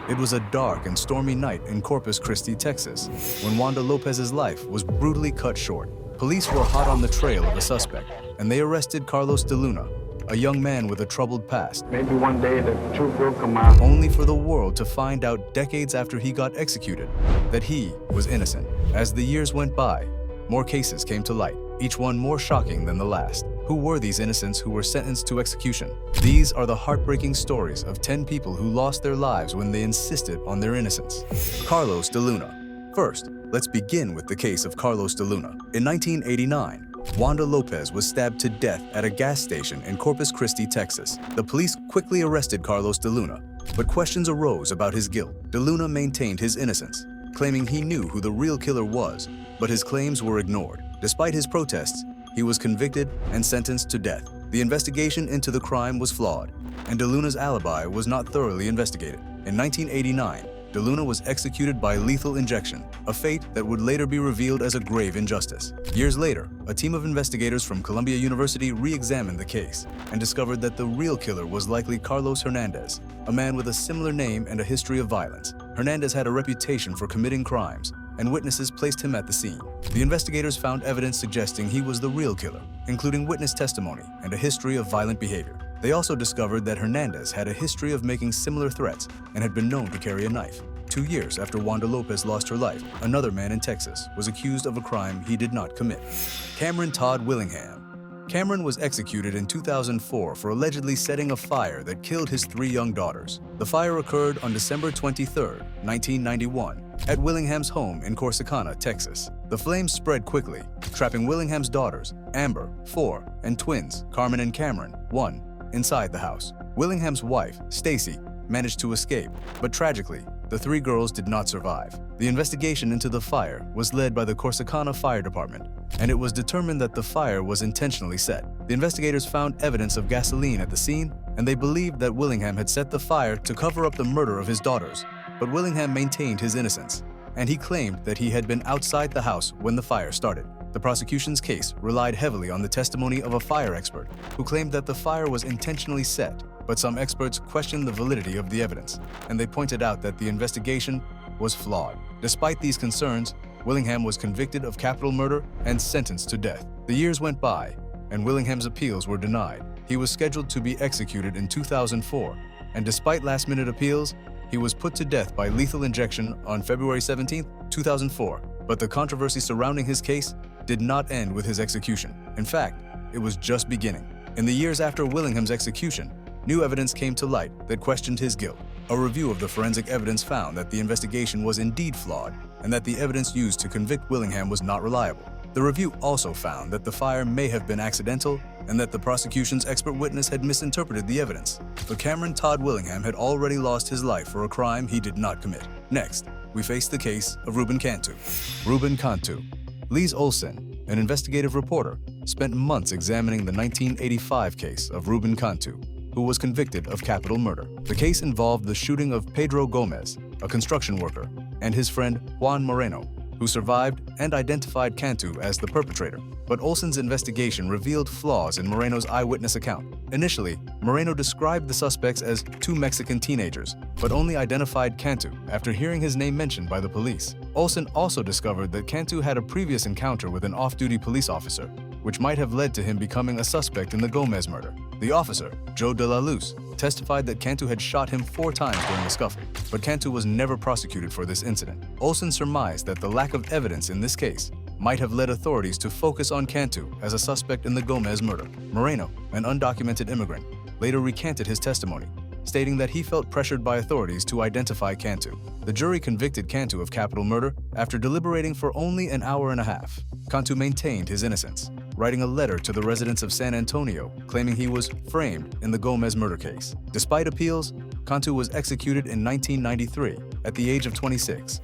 It was a dark and stormy night in Corpus Christi, Texas, when Wanda Lopez's life was brutally cut short. Police were hot on the trail of a suspect, and they arrested Carlos de Luna, a young man with a troubled past. Maybe one day the truth will come out. Only for the world to find out decades after he got executed that he was innocent. As the years went by, more cases came to light, each one more shocking than the last. Who were these innocents who were sentenced to execution? These are the heartbreaking stories of 10 people who lost their lives when they insisted on their innocence. Carlos de Luna. First, let's begin with the case of Carlos de Luna. In 1989, Wanda Lopez was stabbed to death at a gas station in Corpus Christi, Texas. The police quickly arrested Carlos de Luna, but questions arose about his guilt. De Luna maintained his innocence, claiming he knew who the real killer was, but his claims were ignored. Despite his protests, he was convicted and sentenced to death. The investigation into the crime was flawed, and De Luna's alibi was not thoroughly investigated. In 1989, De Luna was executed by lethal injection, a fate that would later be revealed as a grave injustice. Years later, a team of investigators from Columbia University re-examined the case and discovered that the real killer was likely Carlos Hernandez, a man with a similar name and a history of violence. Hernandez had a reputation for committing crimes, and witnesses placed him at the scene. The investigators found evidence suggesting he was the real killer, including witness testimony and a history of violent behavior. They also discovered that Hernandez had a history of making similar threats and had been known to carry a knife. 2 years after Wanda Lopez lost her life, another man in Texas was accused of a crime he did not commit. Cameron Todd Willingham. Cameron was executed in 2004 for allegedly setting a fire that killed his 3 young daughters. The fire occurred on December 23, 1991, at Willingham's home in Corsicana, Texas. The flames spread quickly, trapping Willingham's daughters, Amber, 4, and twins, Carmen and Cameron, 1, inside the house. Willingham's wife, Stacy, managed to escape, but tragically, the 3 girls did not survive. The investigation into the fire was led by the Corsicana Fire Department, and it was determined that the fire was intentionally set. The investigators found evidence of gasoline at the scene, and they believed that Willingham had set the fire to cover up the murder of his daughters. But Willingham maintained his innocence, and he claimed that he had been outside the house when the fire started. The prosecution's case relied heavily on the testimony of a fire expert who claimed that the fire was intentionally set, but some experts questioned the validity of the evidence, and they pointed out that the investigation was flawed. Despite these concerns, Willingham was convicted of capital murder and sentenced to death. The years went by, and Willingham's appeals were denied. He was scheduled to be executed in 2004, and despite last-minute appeals, he was put to death by lethal injection on February 17, 2004. But the controversy surrounding his case did not end with his execution. In fact, it was just beginning. In the years after Willingham's execution, new evidence came to light that questioned his guilt. A review of the forensic evidence found that the investigation was indeed flawed and that the evidence used to convict Willingham was not reliable. The review also found that the fire may have been accidental and that the prosecution's expert witness had misinterpreted the evidence. But Cameron Todd Willingham had already lost his life for a crime he did not commit. Next, we face the case of Ruben Cantu. Ruben Cantu. Lise Olson, an investigative reporter, spent months examining the 1985 case of Ruben Cantu, who was convicted of capital murder. The case involved the shooting of Pedro Gomez, a construction worker, and his friend Juan Moreno, who survived and identified Cantu as the perpetrator. But Olson's investigation revealed flaws in Moreno's eyewitness account. Initially, Moreno described the suspects as 2 Mexican teenagers, but only identified Cantu after hearing his name mentioned by the police. Olson also discovered that Cantu had a previous encounter with an off-duty police officer, which might have led to him becoming a suspect in the Gomez murder. The officer, Joe De La Luz, testified that Cantu had shot him 4 times during the scuffle, but Cantu was never prosecuted for this incident. Olson surmised that the lack of evidence in this case might have led authorities to focus on Cantu as a suspect in the Gomez murder. Moreno, an undocumented immigrant, later recanted his testimony, stating that he felt pressured by authorities to identify Cantu. The jury convicted Cantu of capital murder after deliberating for only an hour and a half. Cantu maintained his innocence, writing a letter to the residents of San Antonio claiming he was framed in the Gomez murder case. Despite appeals, Cantu was executed in 1993 at the age of 26.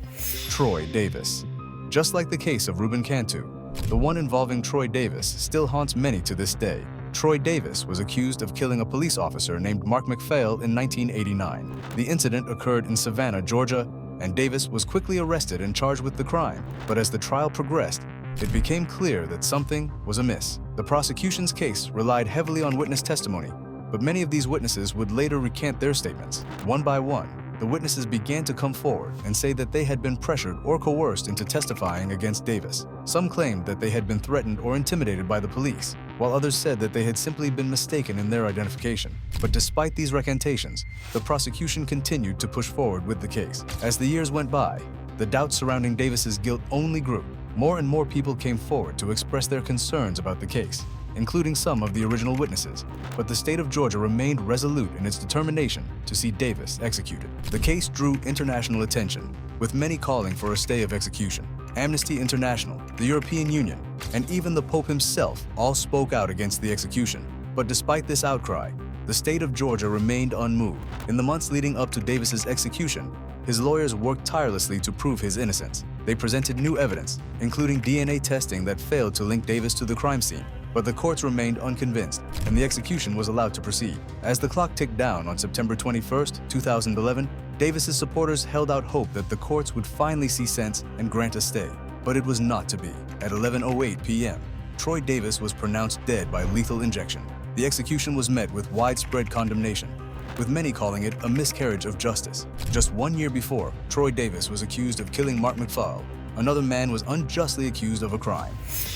Troy Davis. Just like the case of Ruben Cantu, the one involving Troy Davis still haunts many to this day. Troy Davis was accused of killing a police officer named Mark McPhail in 1989. The incident occurred in Savannah, Georgia, and Davis was quickly arrested and charged with the crime. But as the trial progressed, it became clear that something was amiss. The prosecution's case relied heavily on witness testimony, but many of these witnesses would later recant their statements. One by one, the witnesses began to come forward and say that they had been pressured or coerced into testifying against Davis. Some claimed that they had been threatened or intimidated by the police, while others said that they had simply been mistaken in their identification. But despite these recantations, the prosecution continued to push forward with the case. As the years went by, the doubts surrounding Davis's guilt only grew. More and more people came forward to express their concerns about the case, including some of the original witnesses, but the state of Georgia remained resolute in its determination to see Davis executed. The case drew international attention, with many calling for a stay of execution. Amnesty International, the European Union, and even the Pope himself all spoke out against the execution. But despite this outcry, the state of Georgia remained unmoved. In the months leading up to Davis's execution, his lawyers worked tirelessly to prove his innocence. They presented new evidence, including DNA testing that failed to link Davis to the crime scene. But the courts remained unconvinced, and the execution was allowed to proceed. As the clock ticked down on September 21, 2011, Davis's supporters held out hope that the courts would finally see sense and grant a stay. But it was not to be. At 11:08 p.m., Troy Davis was pronounced dead by lethal injection. The execution was met with widespread condemnation, with many calling it a miscarriage of justice. Just 1 year before, Troy Davis was accused of killing Mark McFaul. Another man was unjustly accused of a crime,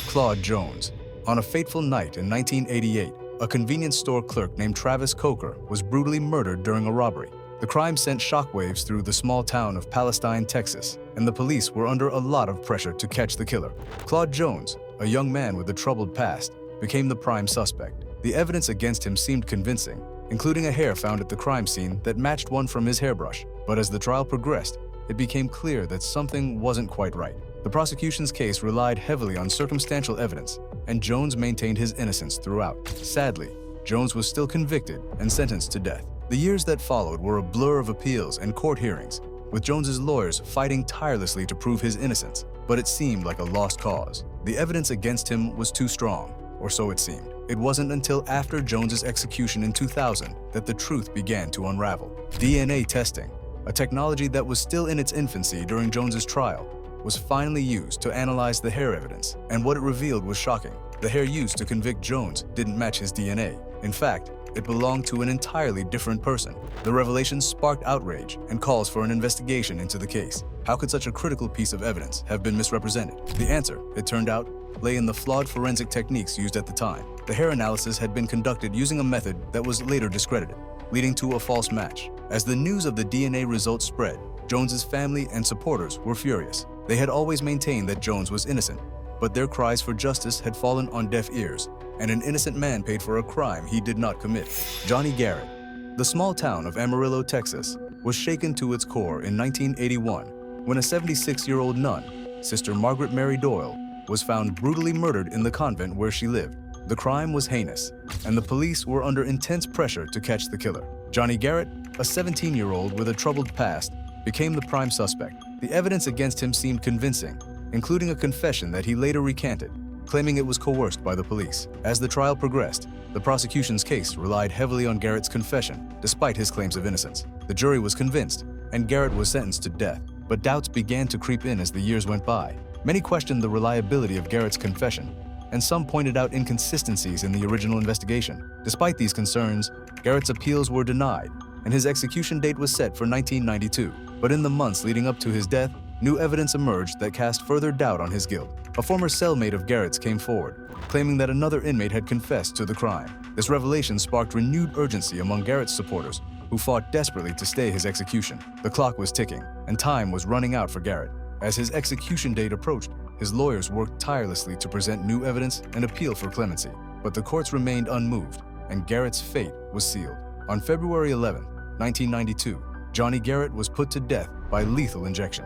Claude Jones. On a fateful night in 1988, a convenience store clerk named Travis Coker was brutally murdered during a robbery. The crime sent shockwaves through the small town of Palestine, Texas, and the police were under a lot of pressure to catch the killer. Claude Jones, a young man with a troubled past, became the prime suspect. The evidence against him seemed convincing, including a hair found at the crime scene that matched one from his hairbrush. But as the trial progressed, it became clear that something wasn't quite right. The prosecution's case relied heavily on circumstantial evidence, and Jones maintained his innocence throughout. Sadly, Jones was still convicted and sentenced to death. The years that followed were a blur of appeals and court hearings, with Jones's lawyers fighting tirelessly to prove his innocence, but it seemed like a lost cause. The evidence against him was too strong, or so it seemed. It wasn't until after Jones's execution in 2000 that the truth began to unravel. DNA testing, a technology that was still in its infancy during Jones's trial, was finally used to analyze the hair evidence, and what it revealed was shocking. The hair used to convict Jones didn't match his DNA. In fact, it belonged to an entirely different person. The revelation sparked outrage and calls for an investigation into the case. How could such a critical piece of evidence have been misrepresented? The answer, it turned out, lay in the flawed forensic techniques used at the time. The hair analysis had been conducted using a method that was later discredited, leading to a false match. As the news of the DNA results spread, Jones's family and supporters were furious. They had always maintained that Jones was innocent, but their cries for justice had fallen on deaf ears, and an innocent man paid for a crime he did not commit. Johnny Garrett. The small town of Amarillo, Texas, was shaken to its core in 1981 when a 76-year-old nun, Sister Margaret Mary Doyle, was found brutally murdered in the convent where she lived. The crime was heinous, and the police were under intense pressure to catch the killer. Johnny Garrett, a 17-year-old with a troubled past, became the prime suspect. The evidence against him seemed convincing, including a confession that he later recanted, claiming it was coerced by the police. As the trial progressed, the prosecution's case relied heavily on Garrett's confession, despite his claims of innocence. The jury was convinced, and Garrett was sentenced to death. But doubts began to creep in as the years went by. Many questioned the reliability of Garrett's confession, and some pointed out inconsistencies in the original investigation. Despite these concerns, Garrett's appeals were denied, and his execution date was set for 1992. But in the months leading up to his death, new evidence emerged that cast further doubt on his guilt. A former cellmate of Garrett's came forward, claiming that another inmate had confessed to the crime. This revelation sparked renewed urgency among Garrett's supporters, who fought desperately to stay his execution. The clock was ticking, and time was running out for Garrett. As his execution date approached, his lawyers worked tirelessly to present new evidence and appeal for clemency. But the courts remained unmoved, and Garrett's fate was sealed. On February 11, 1992, Johnny Garrett was put to death by lethal injection.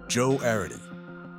Joe Arity.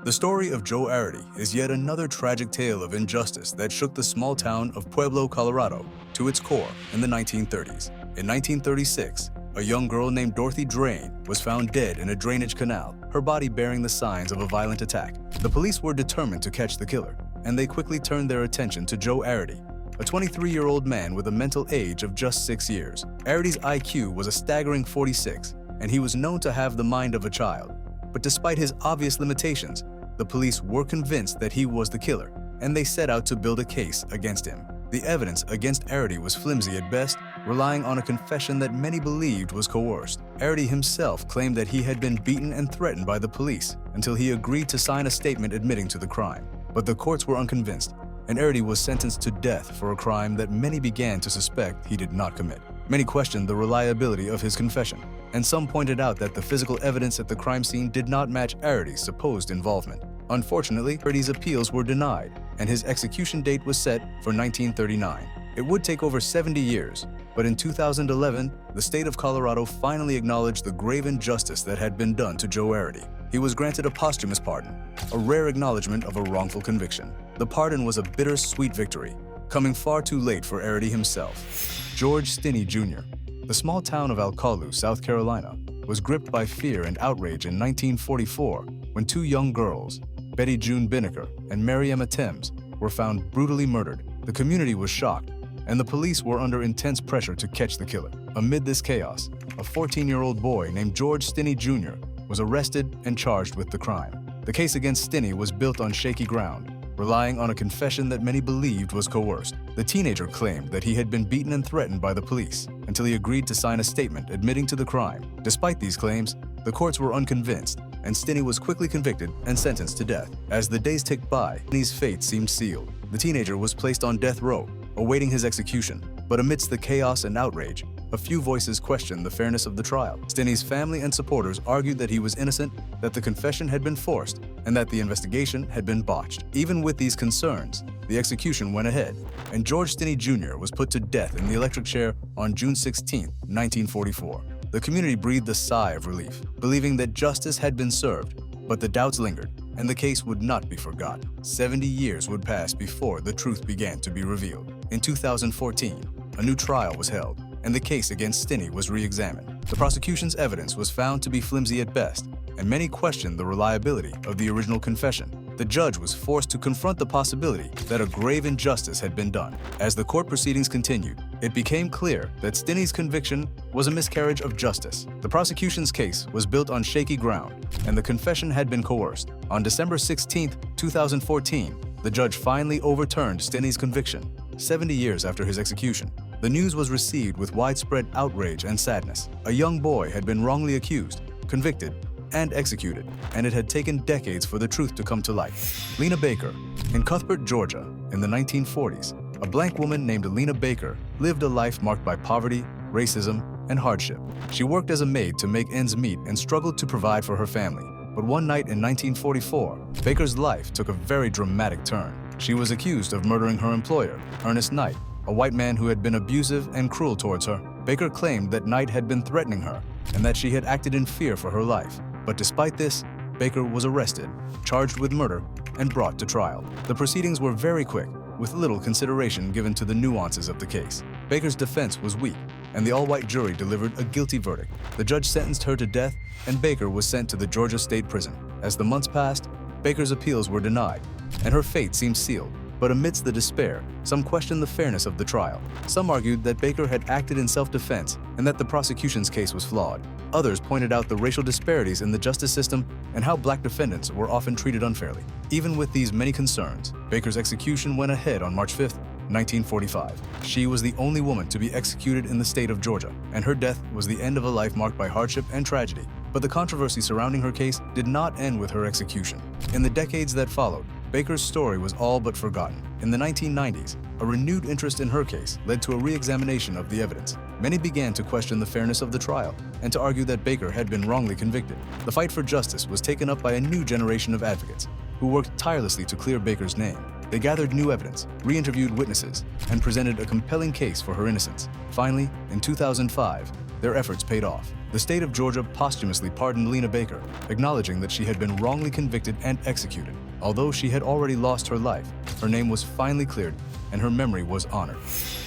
The story of Joe Arity is yet another tragic tale of injustice that shook the small town of Pueblo, Colorado, to its core in the 1930s. In 1936, a young girl named Dorothy Drain was found dead in a drainage canal, her body bearing the signs of a violent attack. The police were determined to catch the killer, and they quickly turned their attention to Joe Arity, a 23-year-old man with a mental age of just 6 years. Arity's IQ was a staggering 46, and he was known to have the mind of a child. But despite his obvious limitations, the police were convinced that he was the killer, and they set out to build a case against him. The evidence against Arity was flimsy at best relying on a confession that many believed was coerced. Arity himself claimed that he had been beaten and threatened by the police until he agreed to sign a statement admitting to the crime. But the courts were unconvinced, and Arity was sentenced to death for a crime that many began to suspect he did not commit. Many questioned the reliability of his confession, and some pointed out that the physical evidence at the crime scene did not match Arity's supposed involvement. Unfortunately, Arity's appeals were denied, and his execution date was set for 1939. It would take over 70 years, but in 2011, the state of Colorado finally acknowledged the grave injustice that had been done to Joe Arity. He was granted a posthumous pardon, a rare acknowledgement of a wrongful conviction. The pardon was a bittersweet victory, coming far too late for Arity himself. George Stinney Jr., the small town of Alcolu, South Carolina, was gripped by fear and outrage in 1944 when two young girls, Betty June Binnicker and Mary Emma Thames, were found brutally murdered. The community was shocked, and the police were under intense pressure to catch the killer. Amid this chaos, a 14-year-old boy named George Stinney Jr. was arrested and charged with the crime. The case against Stinney was built on shaky ground, relying on a confession that many believed was coerced. The teenager claimed that he had been beaten and threatened by the police until he agreed to sign a statement admitting to the crime. Despite these claims, the courts were unconvinced, and Stinney was quickly convicted and sentenced to death. As the days ticked by, Stinney's fate seemed sealed. The teenager was placed on death row, awaiting his execution. But amidst the chaos and outrage, a few voices questioned the fairness of the trial. Stinney's family and supporters argued that he was innocent, that the confession had been forced, and that the investigation had been botched. Even with these concerns, the execution went ahead, and George Stinney Jr. was put to death in the electric chair on June 16, 1944. The community breathed a sigh of relief, believing that justice had been served, but the doubts lingered, and the case would not be forgotten. 70 years would pass before the truth began to be revealed. In 2014, a new trial was held, and the case against Stinney was re-examined. The prosecution's evidence was found to be flimsy at best, and many questioned the reliability of the original confession. The judge was forced to confront the possibility that a grave injustice had been done. As the court proceedings continued, it became clear that Stinney's conviction was a miscarriage of justice. The prosecution's case was built on shaky ground, and the confession had been coerced. On December 16, 2014, the judge finally overturned Stinney's conviction, 70 years after his execution. The news was received with widespread outrage and sadness. A young boy had been wrongly accused, convicted, and executed, and it had taken decades for the truth to come to light. Lena Baker. In Cuthbert, Georgia, in the 1940s, a blank woman named Lena Baker lived a life marked by poverty, racism, and hardship. She worked as a maid to make ends meet and struggled to provide for her family. But one night in 1944, Baker's life took a very dramatic turn. She was accused of murdering her employer, Ernest Knight, a white man who had been abusive and cruel towards her. Baker claimed that Knight had been threatening her and that she had acted in fear for her life. But despite this, Baker was arrested, charged with murder, and brought to trial. The proceedings were very quick, with little consideration given to the nuances of the case. Baker's defense was weak, and the all-white jury delivered a guilty verdict. The judge sentenced her to death, and Baker was sent to the Georgia State Prison. As the months passed, Baker's appeals were denied, and her fate seemed sealed. But amidst the despair, some questioned the fairness of the trial. Some argued that Baker had acted in self-defense and that the prosecution's case was flawed. Others pointed out the racial disparities in the justice system and how black defendants were often treated unfairly. Even with these many concerns, Baker's execution went ahead on March 5, 1945. She was the only woman to be executed in the state of Georgia, and her death was the end of a life marked by hardship and tragedy. But the controversy surrounding her case did not end with her execution. In the decades that followed, Baker's story was all but forgotten. In the 1990s, a renewed interest in her case led to a re-examination of the evidence. Many began to question the fairness of the trial and to argue that Baker had been wrongly convicted. The fight for justice was taken up by a new generation of advocates who worked tirelessly to clear Baker's name. They gathered new evidence, re-interviewed witnesses, and presented a compelling case for her innocence. Finally, in 2005, their efforts paid off. The state of Georgia posthumously pardoned Lena Baker, acknowledging that she had been wrongly convicted and executed. Although she had already lost her life, her name was finally cleared and her memory was honored.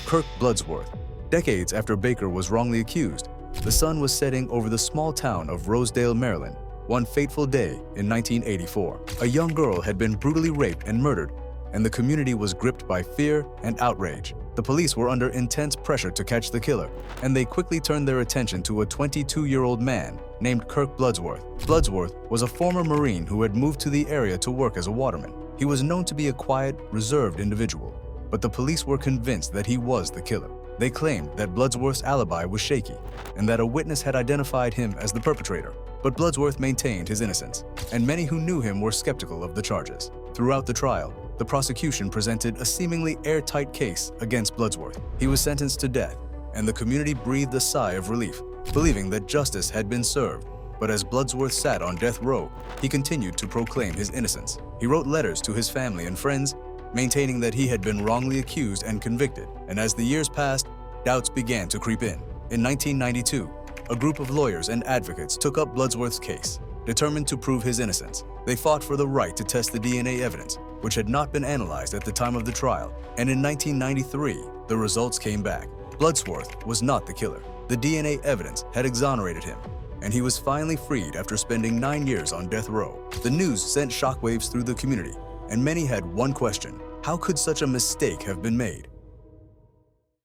Kirk Bloodsworth. Decades after Baker was wrongly accused, the sun was setting over the small town of Rosedale, Maryland, one fateful day in 1984. A young girl had been brutally raped and murdered, and the community was gripped by fear and outrage. The police were under intense pressure to catch the killer, and they quickly turned their attention to a 22-year-old man named Kirk Bloodsworth. Bloodsworth was a former Marine who had moved to the area to work as a waterman. He was known to be a quiet, reserved individual, but the police were convinced that he was the killer. They claimed that Bloodsworth's alibi was shaky and that a witness had identified him as the perpetrator. But Bloodsworth maintained his innocence, and many who knew him were skeptical of the charges. Throughout the trial, the prosecution presented a seemingly airtight case against Bloodsworth. He was sentenced to death, and the community breathed a sigh of relief, believing that justice had been served. But as Bloodsworth sat on death row, he continued to proclaim his innocence. He wrote letters to his family and friends, maintaining that he had been wrongly accused and convicted. And as the years passed, doubts began to creep in. In 1992, a group of lawyers and advocates took up Bloodsworth's case. Determined to prove his innocence, they fought for the right to test the DNA evidence, which had not been analyzed at the time of the trial. And in 1993, the results came back. Bloodsworth was not the killer. The DNA evidence had exonerated him, and he was finally freed after spending 9 years on death row. The news sent shockwaves through the community, and many had one question: how could such a mistake have been made?